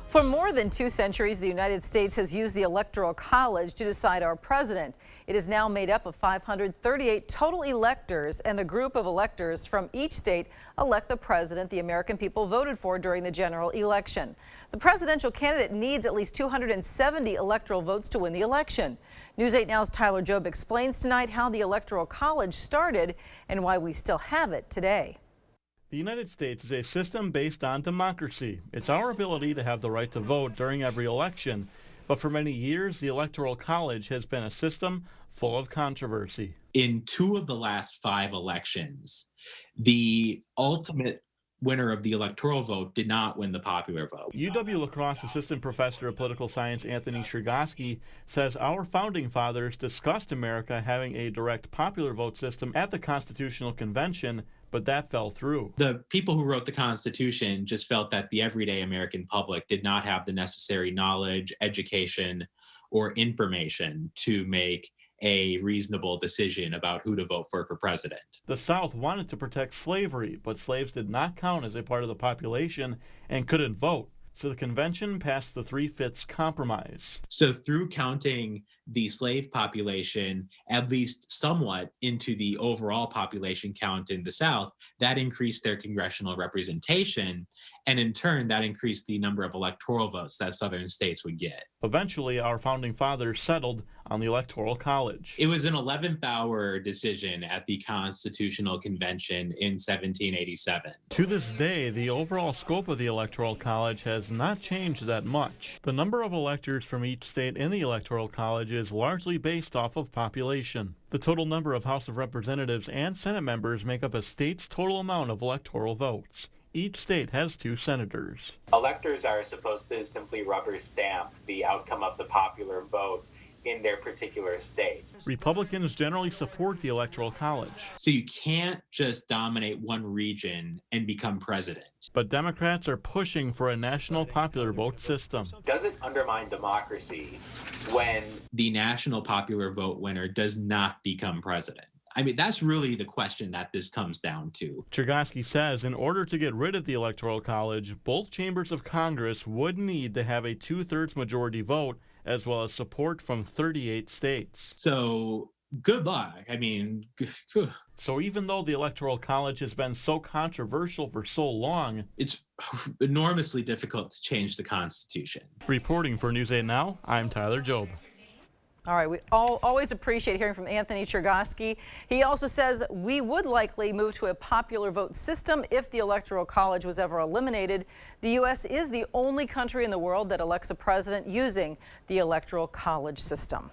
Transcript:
For more than 2 centuries, the United States has used the Electoral College to decide our president. It is now made up of 538 total electors, and the group of electors from each state elect the president the American people voted for during the general election. The presidential candidate needs at least 270 electoral votes to win the election. News 8 Now's Tyler Jobe explains tonight how the Electoral College started and why we still have it today. The United States is a system based on democracy. It's our ability to have the right to vote during every election. But for many years, the Electoral College has been a system full of controversy. In 2 of the last 5 elections, the ultimate winner of the electoral vote did not win the popular vote. UW-La Crosse assistant professor of political science Anthony Chergosky says our founding fathers discussed America having a direct popular vote system at the Constitutional Convention, but that fell through. The people who wrote the Constitution just felt that the everyday American public did not have the necessary knowledge, education, or information to make a reasonable decision about who to vote for president. The South wanted to protect slavery, but slaves did not count as a part of the population and couldn't vote. So the convention passed the 3/5 compromise. So through counting the slave population at least somewhat into the overall population count in the South, that increased their congressional representation, and in turn that increased the number of electoral votes that Southern states would get. Eventually, our founding fathers settled on the Electoral College. It was an 11th hour decision at the Constitutional Convention in 1787. To this day, the overall scope of the Electoral College has not changed that much. The number of electors from each state in the Electoral College is largely based off of population. The total number of House of Representatives and Senate members make up a state's total amount of electoral votes. Each state has 2 senators. Electors are supposed to simply rubber stamp the outcome of the popular vote in their particular state. Republicans generally support the Electoral College. So you can't just dominate one region and become president. But Democrats are pushing for a national popular vote system. Does it undermine democracy when the national popular vote winner does not become president? I mean, that's really the question that this comes down to. Chergosky says in order to get rid of the Electoral College, both chambers of Congress would need to have a 2/3 majority vote, as well as support from 38 states. So good luck. I mean, So even though the Electoral College has been so controversial for so long, it's enormously difficult to change the Constitution. Reporting for News 8 Now, I'm Tyler Jobe. All right, we always appreciate hearing from Anthony Chergosky. He also says we would likely move to a popular vote system if the Electoral College was ever eliminated. The U.S. is the only country in the world that elects a president using the Electoral College system.